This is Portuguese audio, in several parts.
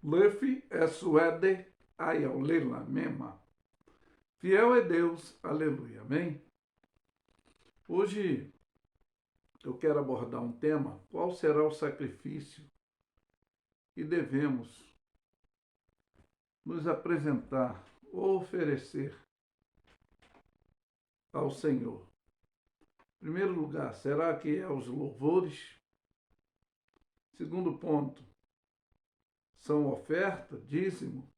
Lefi é suede ayalela mema. Fiel é Deus, aleluia, amém? Hoje eu quero abordar um tema: qual será o sacrifício que devemos nos apresentar ou oferecer ao Senhor? Em primeiro lugar, será que é os louvores? Segundo ponto, são oferta, dízimo?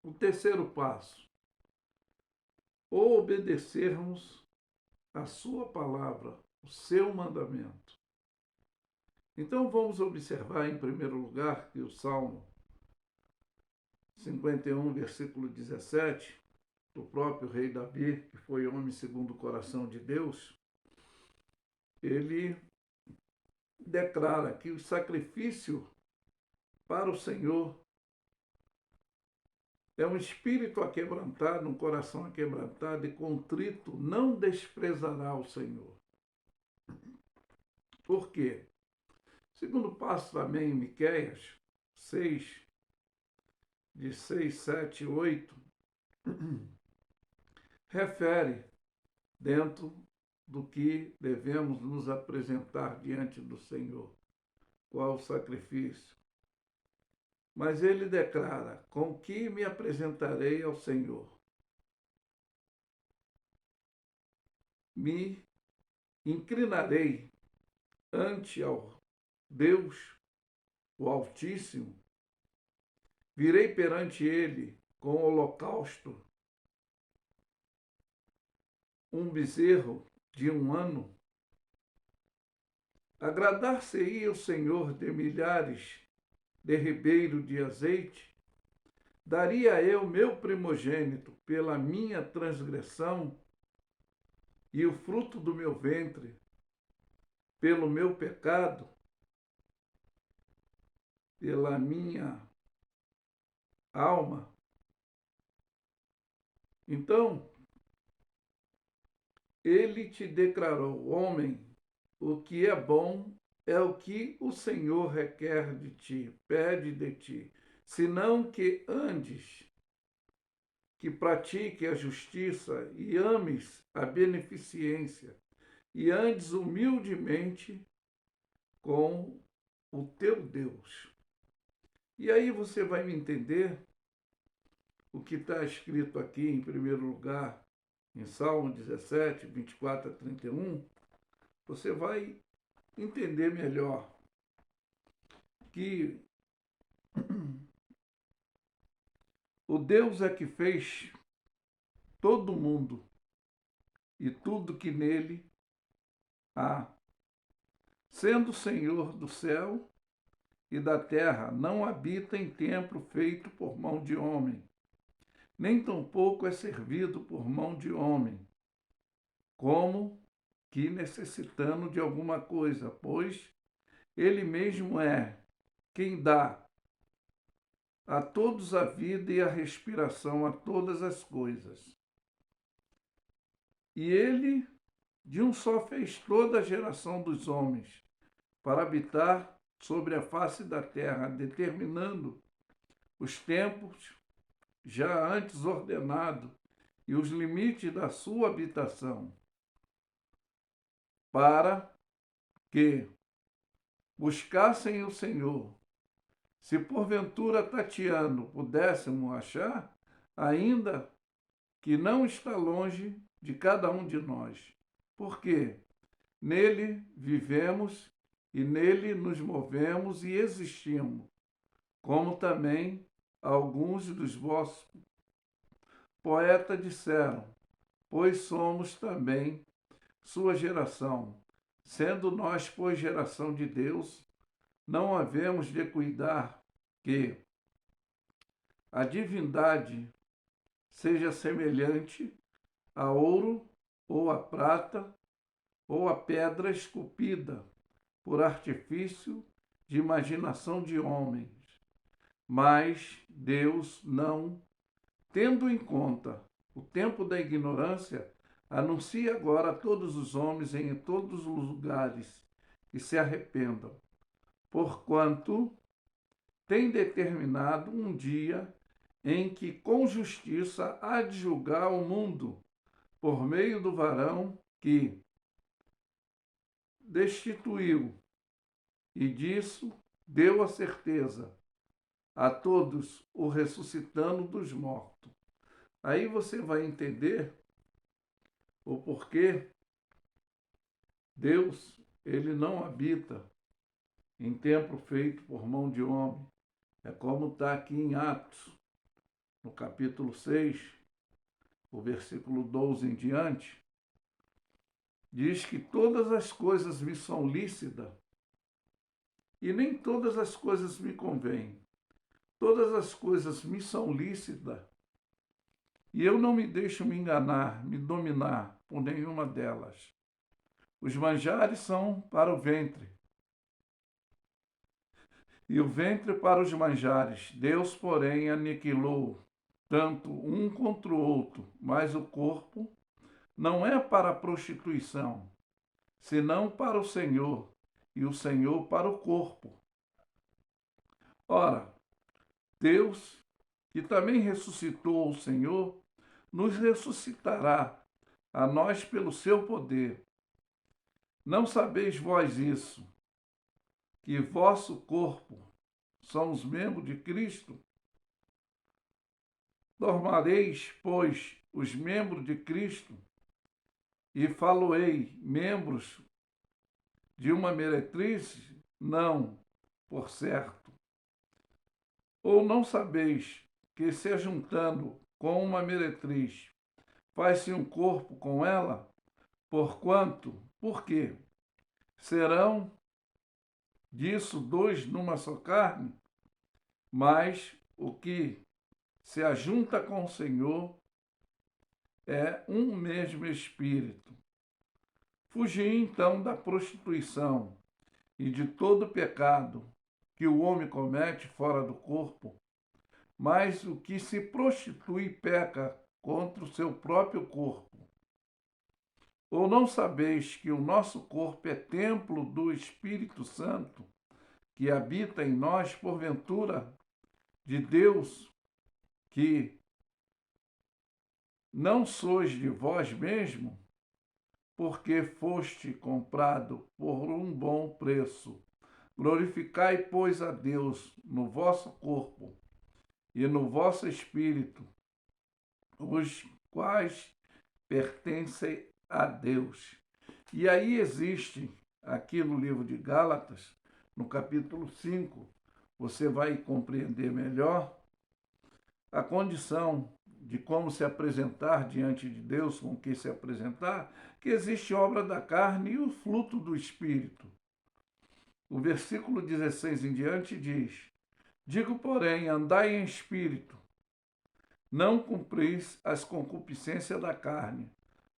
O terceiro passo, obedecermos a sua palavra, o seu mandamento. Então vamos observar em primeiro lugar que o Salmo 51, versículo 17, do próprio rei Davi, que foi homem segundo o coração de Deus, ele declara que o sacrifício para o Senhor é um espírito aquebrantado, um coração aquebrantado e contrito, não desprezará o Senhor. Por quê? Segundo passo também em Miqueias 6, de 6, 7 e 8, refere dentro do que devemos nos apresentar diante do Senhor. Qual o sacrifício? Mas ele declara: com que me apresentarei ao Senhor? Me inclinarei ante ao Deus, o Altíssimo, virei perante ele com holocausto, um bezerro de um ano. Agradar-se-ia o Senhor de milhares de ribeiro de azeite? Daria eu meu primogênito pela minha transgressão e o fruto do meu ventre pelo meu pecado, pela minha alma? Então, ele te declarou: homem, o que é bom é o que o Senhor requer de ti, pede de ti, senão que andes, que pratique a justiça e ames a beneficência, e andes humildemente com o teu Deus. E aí você vai me entender o que está escrito aqui, em primeiro lugar, em Salmo 17, 24 a 31, você vai entender melhor que o Deus é que fez todo mundo e tudo que nele há. Sendo Senhor do céu e da terra, não habita em templo feito por mão de homem, nem tampouco é servido por mão de homem, como que necessitando de alguma coisa, pois ele mesmo é quem dá a todos a vida e a respiração a todas as coisas. E ele de um só fez toda a geração dos homens, para habitar sobre a face da terra, determinando os tempos já antes ordenados e os limites da sua habitação, para que buscassem o Senhor. Se porventura tateando pudéssemos achar, ainda que não está longe de cada um de nós, porque nele vivemos e nele nos movemos e existimos, como também alguns dos vossos poetas disseram, pois somos também sua geração. Sendo nós, pois, geração de Deus, não havemos de cuidar que a divindade seja semelhante a ouro ou a prata ou a pedra esculpida por artifício de imaginação de homens. Mas Deus não, tendo em conta o tempo da ignorância, anuncia agora a todos os homens em todos os lugares que se arrependam, porquanto tem determinado um dia em que com justiça há de julgar o mundo por meio do varão que destituiu, e disso deu a certeza a todos, o ressuscitando dos mortos. Aí você vai entender o porquê Deus, ele não habita em templo feito por mão de homem. É como está aqui em Atos, no capítulo 6, o versículo 12 em diante, diz que todas as coisas me são lícitas e nem todas as coisas me convêm. Todas as coisas me são lícitas e eu não me deixo me enganar, me dominar por nenhuma delas. Os manjares são para o ventre e o ventre para os manjares. Deus, porém, aniquilou tanto um contra o outro, mas o corpo não é para a prostituição, senão para o Senhor, e o Senhor para o corpo. Ora, Deus, que também ressuscitou o Senhor, nos ressuscitará a nós pelo seu poder. Não sabeis vós isso, que vosso corpo são os membros de Cristo? Tomareis, pois, os membros de Cristo e faloei membros de uma meretriz? Não, por certo. Ou não sabeis que, se juntando com uma meretriz, faz-se um corpo com ela? Porquanto, por quê? Serão disso dois numa só carne? Mas o que se ajunta com o Senhor é um mesmo espírito. Fugi então da prostituição e de todo pecado que o homem comete fora do corpo, mas o que se prostitui peca contra o seu próprio corpo. Ou não sabeis que o nosso corpo é templo do Espírito Santo, que habita em nós, porventura, de Deus, que não sois de vós mesmo, porque foste comprado por um bom preço? Glorificai, pois, a Deus no vosso corpo e no vosso espírito, os quais pertencem a Deus. E aí existe, aqui no livro de Gálatas, no capítulo 5, você vai compreender melhor a condição de como se apresentar diante de Deus, com que se apresentar, que existe obra da carne e o fruto do Espírito. O versículo 16 em diante diz: digo, porém, andai em espírito, não cumpris as concupiscências da carne,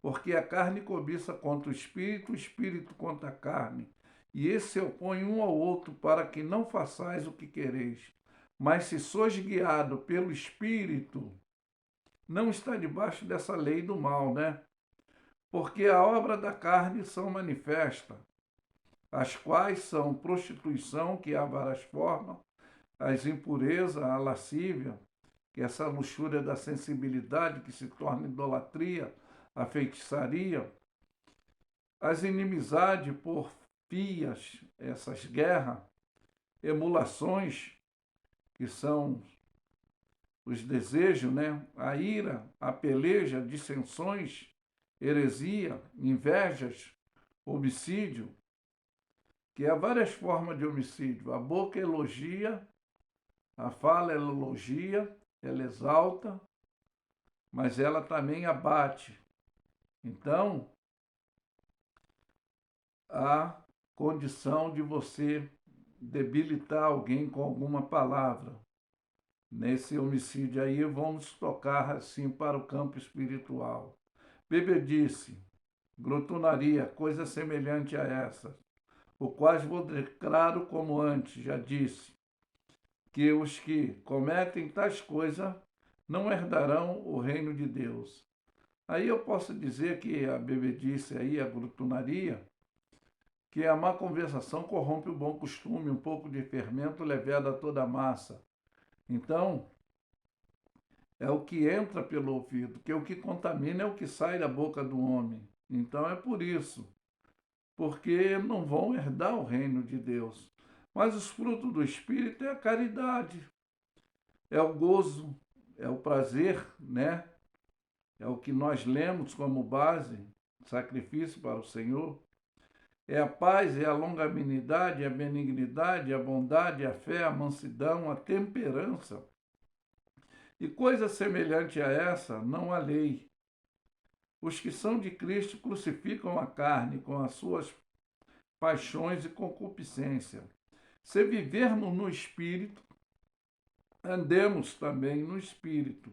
porque a carne cobiça contra o espírito contra a carne, e esse se opõe um ao outro, para que não façais o que quereis. Mas se sois guiado pelo Espírito, não está debaixo dessa lei do mal, né? Porque a obra da carne são manifesta, as quais são prostituição, que há várias formas, as impurezas, a lascívia, que é essa luxúria da sensibilidade que se torna idolatria, a feitiçaria, as inimizades por fias, essas guerras, emulações, que são os desejos, né? A ira, a peleja, dissensões, heresia, invejas, homicídio, que há várias formas de homicídio. A boca elogia, a fala ela elogia, ela exalta, mas ela também abate. Então, há condição de você debilitar alguém com alguma palavra. Nesse homicídio aí, vamos tocar assim para o campo espiritual. Bebedice, glutonaria, coisa semelhante a essa, o qual vou declaro como antes, já disse, que os que cometem tais coisas não herdarão o reino de Deus. Aí eu posso dizer que a bebedice aí, a glutonaria, que a má conversação corrompe o bom costume, um pouco de fermento leveda toda a massa. Então, é o que entra pelo ouvido, que o que contamina é o que sai da boca do homem. Então é por isso, porque não vão herdar o reino de Deus. Mas os frutos do Espírito é a caridade, é o gozo, é o prazer, né? É o que nós lemos como base, sacrifício para o Senhor. É a paz, é a longanimidade, a benignidade, a bondade, a fé, a mansidão, a temperança. E coisa semelhante a essa não há lei. Os que são de Cristo crucificam a carne com as suas paixões e concupiscência. Se vivermos no Espírito, andemos também no Espírito,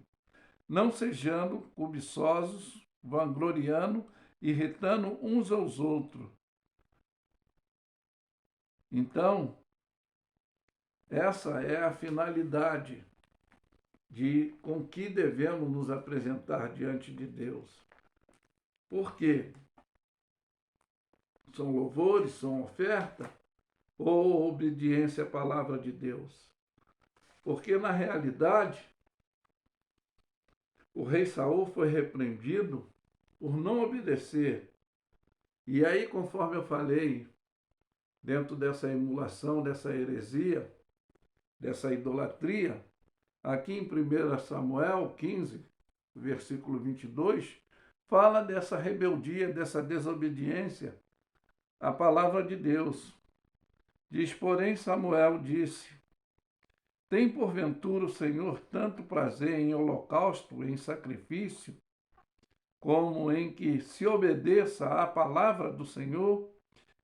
não sejando cobiçosos, vangloriando, irritando uns aos outros. Então, essa é a finalidade de com que devemos nos apresentar diante de Deus. Por quê? São louvores, são oferta ou obediência à palavra de Deus? Porque, na realidade, o rei Saul foi repreendido por não obedecer. E aí, conforme eu falei, dentro dessa emulação, dessa heresia, dessa idolatria, aqui em 1 Samuel 15, versículo 22, fala dessa rebeldia, dessa desobediência à palavra de Deus. Diz, porém, Samuel disse: tem porventura o Senhor tanto prazer em holocausto, em sacrifício, como em que se obedeça à palavra do Senhor?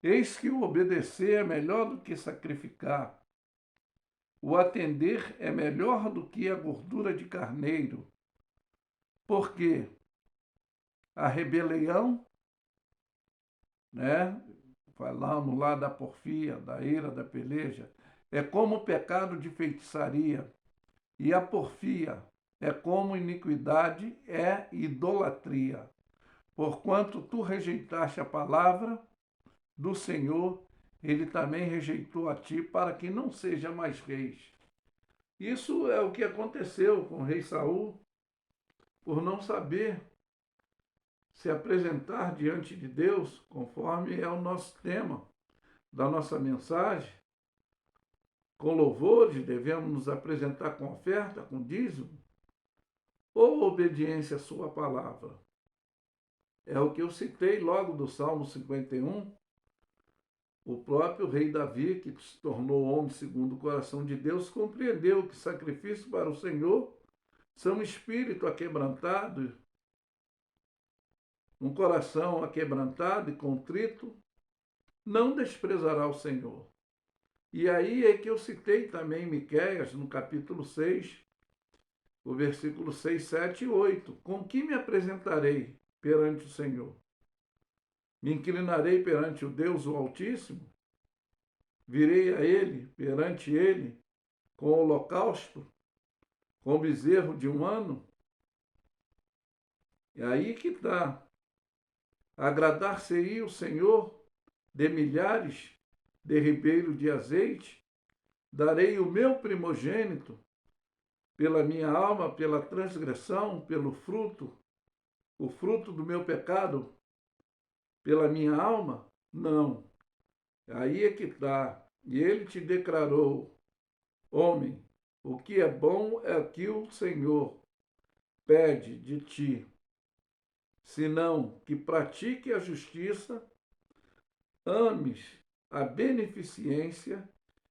Eis que o obedecer é melhor do que sacrificar. O atender é melhor do que a gordura de carneiro. Porque a rebelião, né? Falamos lá da porfia, da ira, da peleja, é como o pecado de feitiçaria. E a porfia é como iniquidade, é idolatria. Porquanto tu rejeitaste a palavra do Senhor, ele também rejeitou a ti, para que não seja mais reis. Isso é o que aconteceu com o rei Saul, por não saber se apresentar diante de Deus, conforme é o nosso tema da nossa mensagem. Com louvores, devemos nos apresentar com oferta, com dízimo, ou obediência à sua palavra. É o que eu citei logo do Salmo 51, o próprio rei Davi, que se tornou homem segundo o coração de Deus, compreendeu que sacrifício para o Senhor são um espírito aquebrantado, um coração aquebrantado e contrito, não desprezará o Senhor. E aí é que eu citei também Miqueias, no capítulo 6, o versículo 6, 7 e 8. Com que me apresentarei perante o Senhor? Me inclinarei perante o Deus, o Altíssimo? Virei a Ele, perante Ele, com holocausto, com bezerro de um ano? É aí que está. Agradar-se-ia o Senhor de milhares de ribeiros de azeite? Darei o meu primogênito pela minha alma, pela transgressão, pelo fruto, o fruto do meu pecado, pela minha alma? Não. Aí é que está. E ele te declarou: homem, o que é bom é o que o Senhor pede de ti, senão que pratique a justiça, ames a beneficência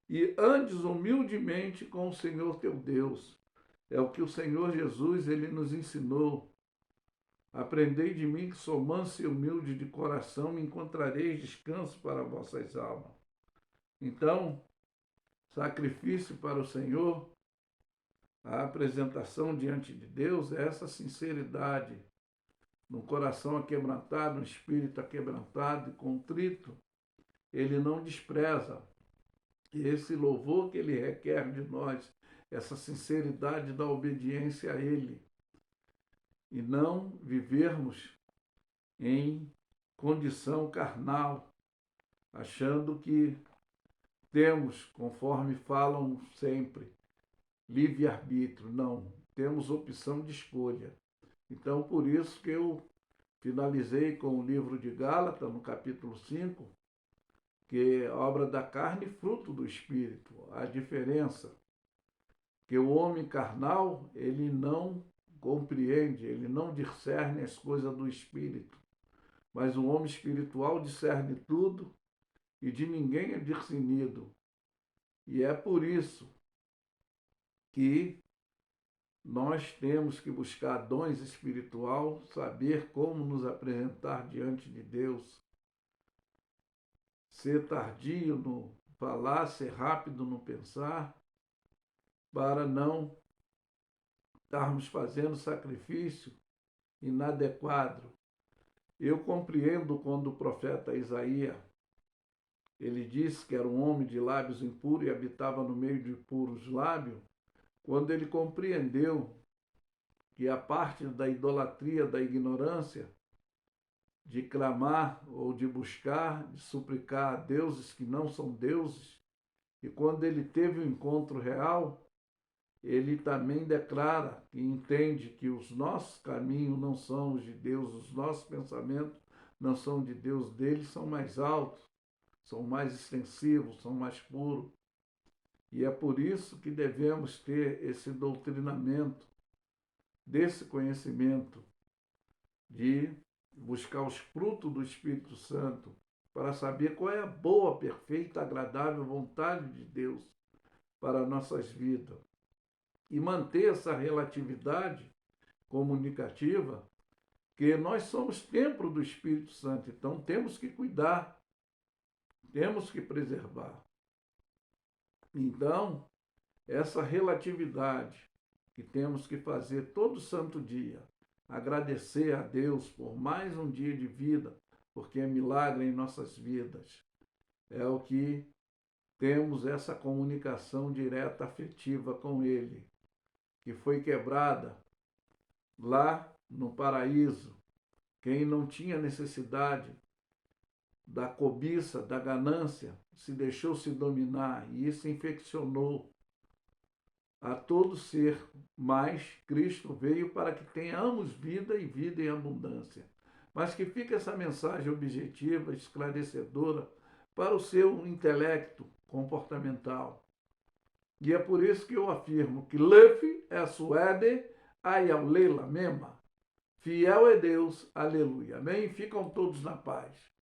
e andes humildemente com o Senhor teu Deus. É o que o Senhor Jesus ele nos ensinou. Aprendei de mim que sou manso e humilde de coração, e encontrareis descanso para vossas almas. Então, sacrifício para o Senhor, a apresentação diante de Deus é essa sinceridade, no coração aquebrantado, no espírito aquebrantado e contrito, ele não despreza. E esse louvor que ele requer de nós, essa sinceridade da obediência a ele, e não vivermos em condição carnal, achando que temos, conforme falam sempre, livre-arbítrio. Não, temos opção de escolha. Então, por isso que eu finalizei com o livro de Gálatas, no capítulo 5, que é obra da carne e fruto do Espírito. A diferença que o homem carnal, ele não compreende, ele não discerne as coisas do Espírito. Mas o homem espiritual discerne tudo e de ninguém é discernido. E é por isso que nós temos que buscar dons espiritual, saber como nos apresentar diante de Deus, ser tardio no falar, ser rápido no pensar, para não estarmos fazendo sacrifício inadequado. Eu compreendo quando o profeta Isaías, ele disse que era um homem de lábios impuros e habitava no meio de puros lábios, quando ele compreendeu que a parte da idolatria, da ignorância, de clamar ou de buscar, de suplicar a deuses que não são deuses, e quando ele teve o encontro real, ele também declara e entende que os nossos caminhos não são os de Deus, os nossos pensamentos não são de Deus, deles são mais altos, são mais extensivos, são mais puros. E é por isso que devemos ter esse doutrinamento, desse conhecimento, de buscar os frutos do Espírito Santo, para saber qual é a boa, perfeita, agradável vontade de Deus para nossas vidas. E manter essa relatividade comunicativa, que nós somos templo do Espírito Santo, então temos que cuidar, temos que preservar. Então, essa relatividade que temos que fazer todo santo dia, agradecer a Deus por mais um dia de vida, porque é milagre em nossas vidas, é o que temos essa comunicação direta, afetiva com Ele, que foi quebrada lá no paraíso. Quem não tinha necessidade da cobiça, da ganância, se deixou se dominar, e isso infeccionou a todo ser, mas Cristo veio para que tenhamos vida e vida em abundância. Mas que fique essa mensagem objetiva, esclarecedora para o seu intelecto comportamental. E é por isso que eu afirmo que Lefi é suede ayaulela mema. Fiel é Deus, aleluia. Amém? Ficam todos na paz.